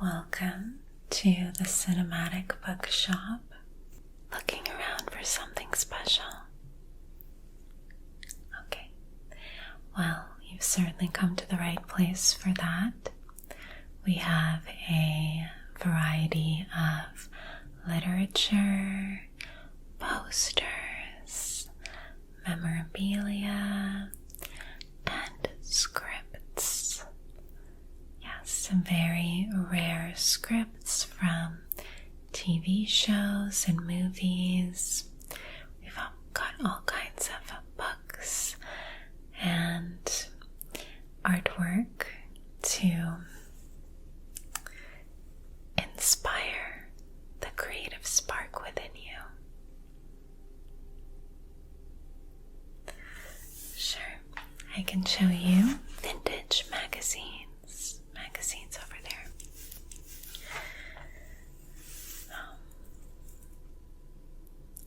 Welcome to the Cinematic Bookshop. Looking around for something special? Okay, well, you've certainly come to the right place for that. We have a variety of literature, posters, memorabilia, and scripts. Yes, some very rare scripts from TV shows and movies. We've got all kinds of books and artwork to inspire the creative spark within you. Sure, I can show you vintage magazines over there.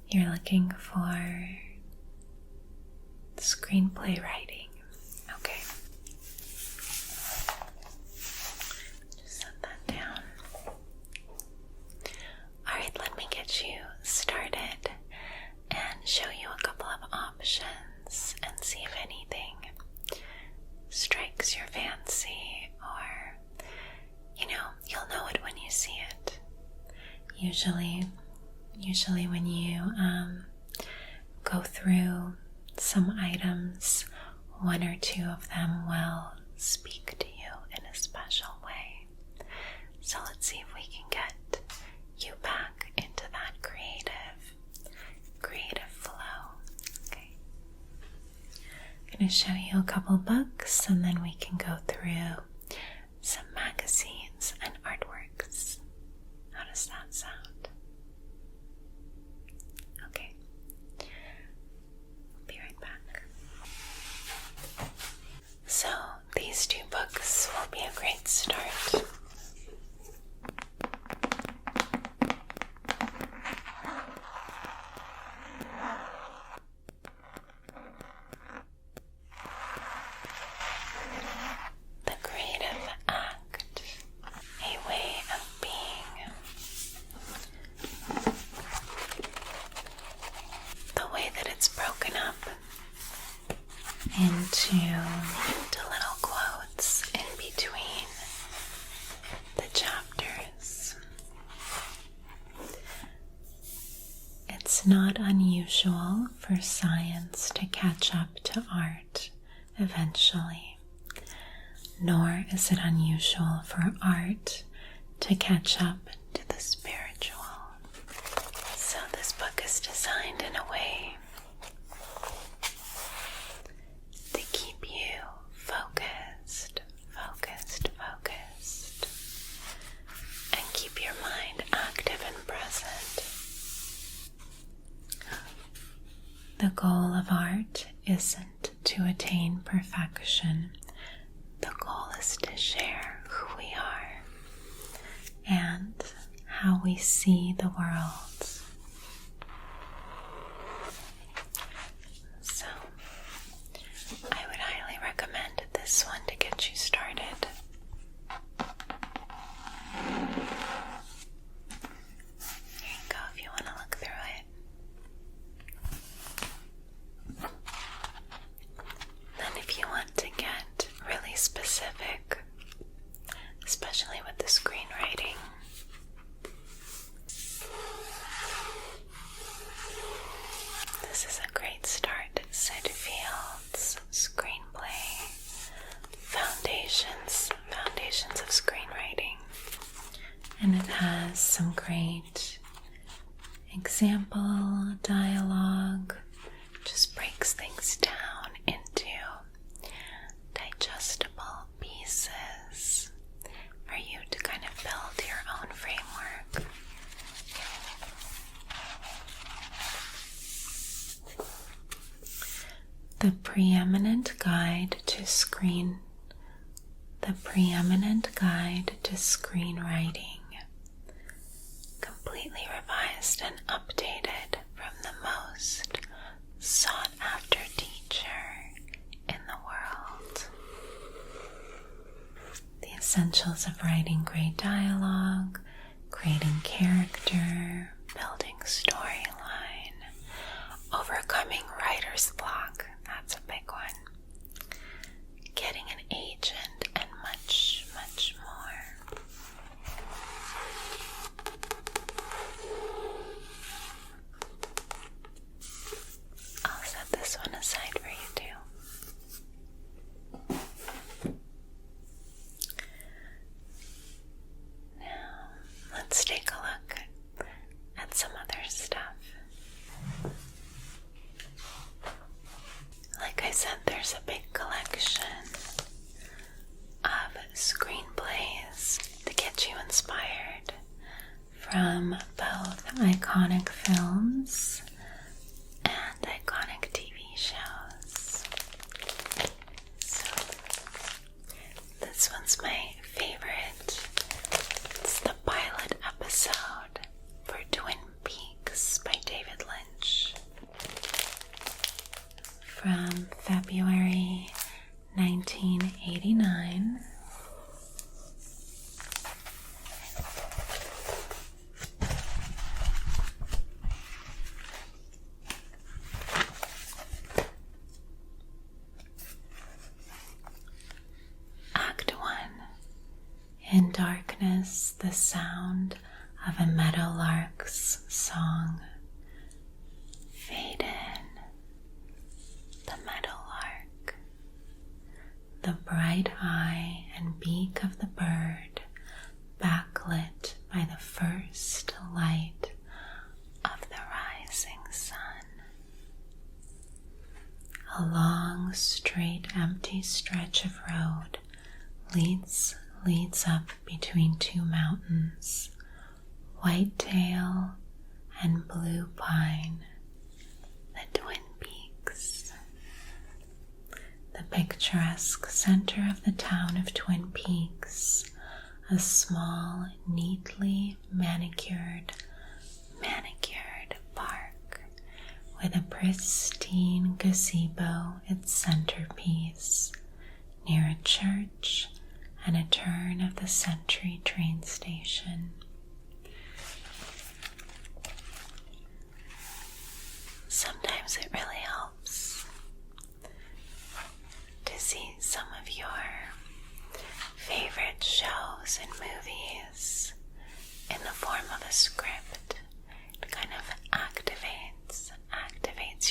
You're looking for screenplay writing. Okay. Just set that down. Alright, let me get you started and show you a couple of options and see if anything strikes your fancy, or, you'll know it when you see it. Usually when you go through some items, one or two of them will speak to you in a special way. So let's see if we can get you back into that creative flow. Okay. I'm going to show you a couple books and then we can go through some magazines and artworks. How does that sound? Okay. I'll be right back. So, these two books will be a great start. Into little quotes in between the chapters. It's not unusual for science to catch up to art eventually, nor is it unusual for art to catch up to the spiritual. So this book is designed in a way and keep your mind active and present. The goal of art isn't to attain perfection. The goal is to share who we are and how we see the world. So, I would highly recommend this one to get you started. Here you go if you want to look through it. Then if you want to get really specific, especially with the screenwriting, this is a great start. Sid Field's screenplay, Foundations of Screenwriting. And it has some great example dialogue, just breaks things down into digestible pieces for you to kind of build your own framework. The Preeminent Guide to Screenwriting, completely revised and updated from the most sought-after teacher in the world. These essentials of writing great dialogue, creating character, building storyline, overcoming writer's block, that's a big one, getting an agent, and much, much more. I'll set this one aside for you too. Let's take a look at some other stuff. Like I said, there's a big collection of screenplays to get you inspired from both iconic films and iconic TV shows. So, this one's my favorite. It's the pilot episode for Twin Peaks by David Lynch from February 1989. Act 1. In darkness, the sound of a meadowlark's song. Fade in. The meadowlark. The bright eye and beak of the bird, backlit by the first light of the rising sun. A long, straight, empty stretch of road leads up between two mountains, Whitetail and Blue Pine, the Twin Peaks. The picturesque center of the town of Twin Peaks, a small, neatly manicured park with a pristine gazebo its centerpiece, near a church and a turn of the Century train station. Sometimes it really helps to see some of your favorite shows and movies in the form of a script. It kind of activates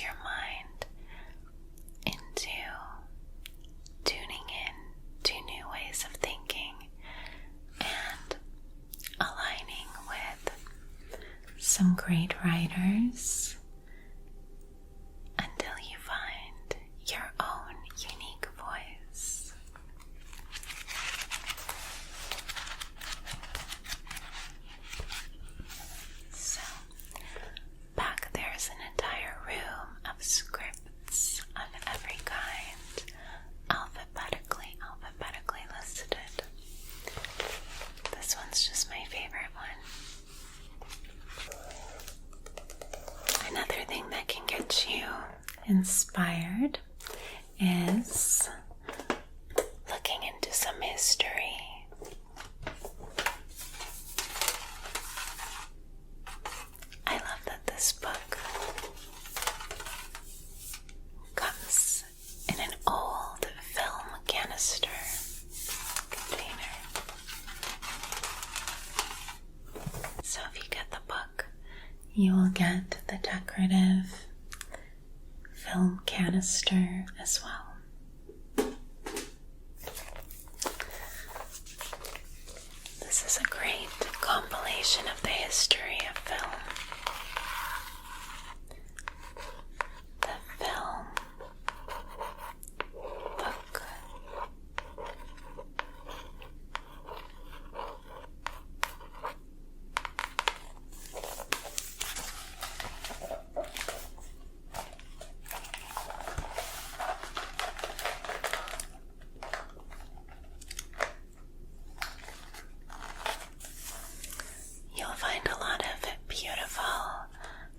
your mind into tuning in to new ways of thinking and aligning with some great writers until you find your own unique voice. So, back there's an entire room of scripts of every kind, alphabetically listed. This one's just my favorite one. Another thing that can get you inspired is looking into some history. I love that this book comes in an old film canister container. So if you get the book, you will get the decorative film canister as well. This is a great compilation of the history of film. The film book. You'll find a lot of beautiful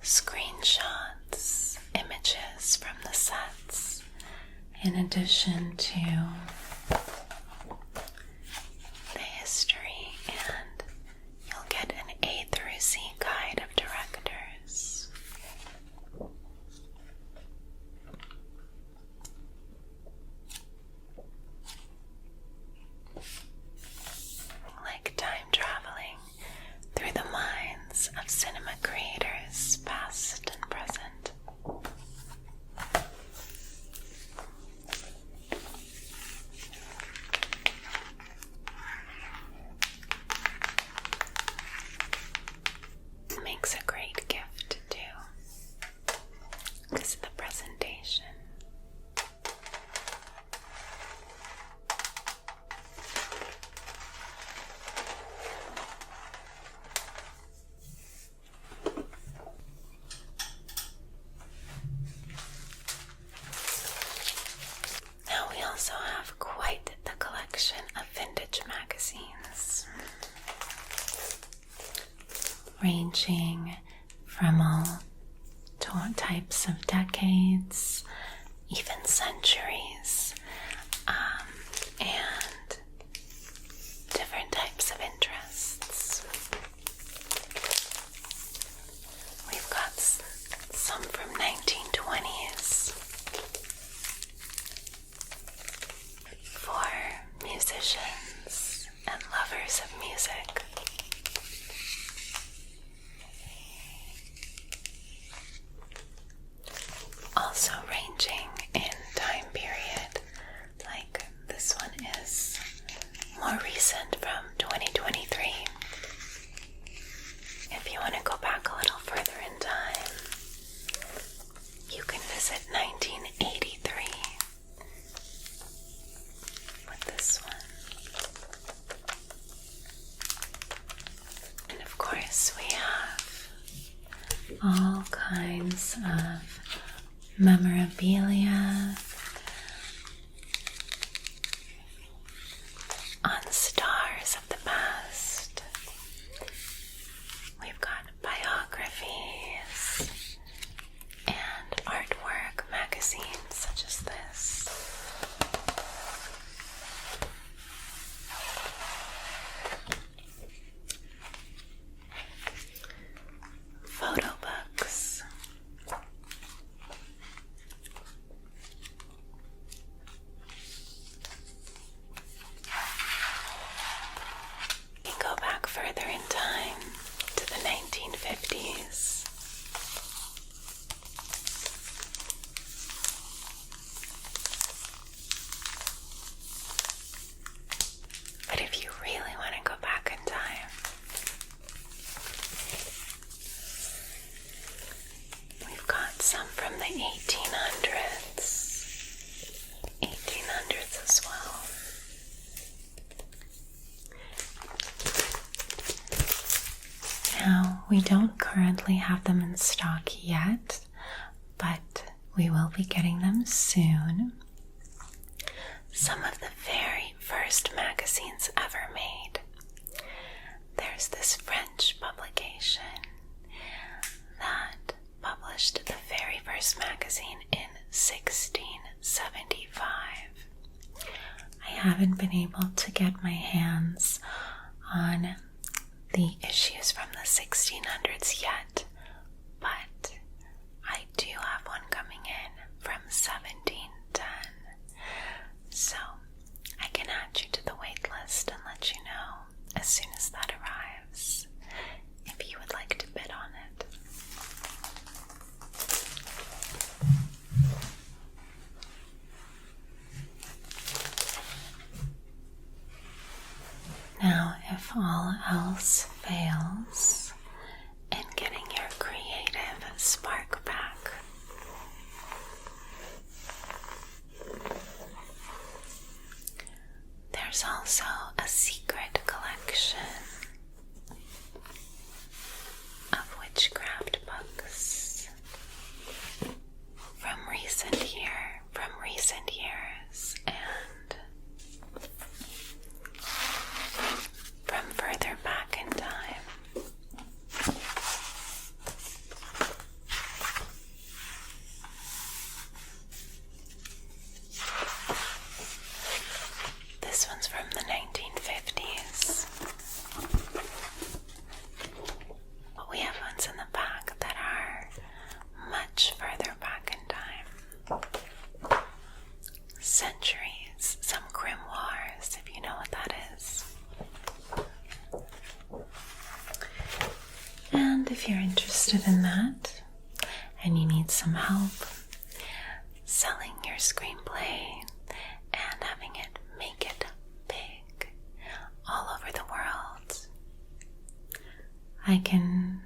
screenshots, images from the sets, in addition to ranging from all types of decades, even centuries, and different types of interests. We've got some from 1920s for musicians and lovers of music. Also ranging in time period, like this one is more recent from 2023. If you want to go back a little further in time, you can visit 1983 with this one. And of course we have all kinds of memorabilia on stars of the past. We've got biographies and artwork magazines such as this. Photo books. You can go back further in time to the 1950s. But if you really want to go back in time, we've got some from the 1800s as well. Now, we don't currently have them in stock yet, but we will be getting them soon. Some of the very first magazines ever made. There's this French publication that published the very first magazine in 1675. I haven't been able to get my hands on the issues from the 1600s yet, but I do have one coming in from 1710. So I can add you to the wait list and let you know as soon as that arrives, if you would like to bid on it. Now, if all else fails in getting your creative spark back, there's also a secret collection of witchcraft books from recent years and from further back in time. This one's from the 1950s. But we have ones in the back that are much further back in time. Centuries, some grimoires, if you know what that is. And if you're interested in that, and you need some help selling your screenplay and having it make it big all over the world, I can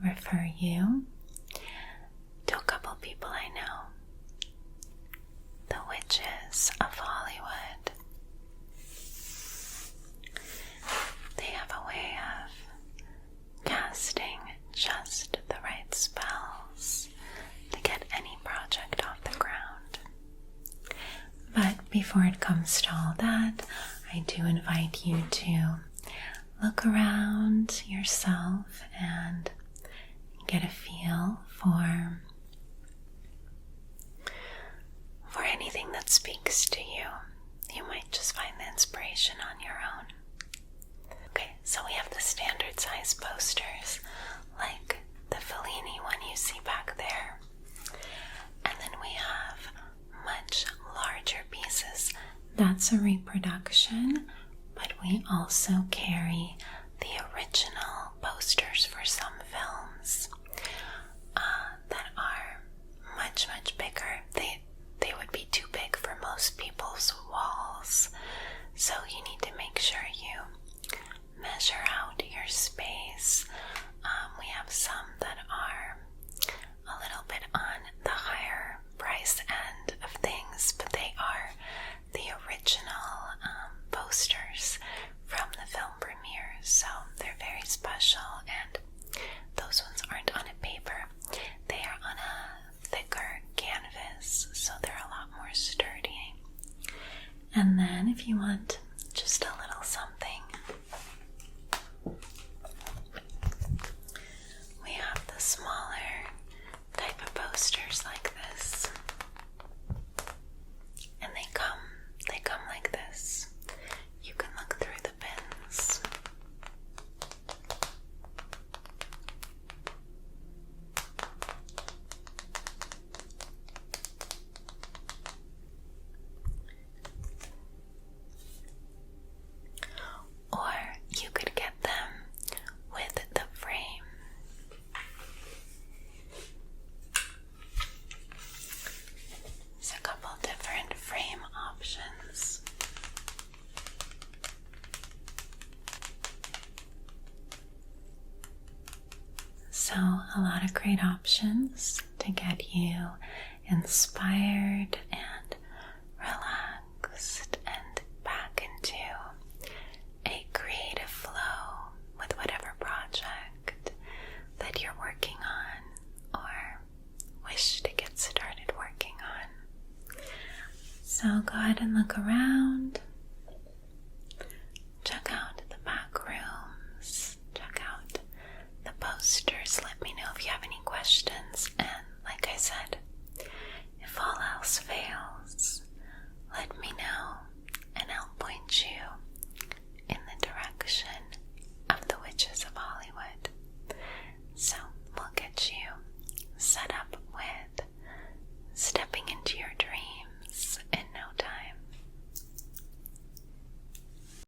refer you to a couple people I know. The Witches of Hollywood. They have a way of casting just the right spells to get any project off the ground. But before it comes to all that, I do invite you to look around your yourself and get a feel for anything that speaks to you. You might just find the inspiration on your own. Okay, so we have the standard size posters, like the Fellini one you see back there. And then we have much larger pieces. That's a reproduction, but we also carry the original posters for some films that are much, much bigger. They would be too big for most people's walls, so you need to make sure you measure out your space. We have some that are a little bit on the higher price end of things, but they are the original posters from the film premieres, so they're very special, and those ones aren't on a paper. They are on a thicker canvas, so they're a lot more sturdy. And then if you want just a little something, we have the smaller type of posters like this. And they come like this. You can look through the bins. Or you could get them with the frame. There's a couple different frame options. So a lot of great options to get you inspired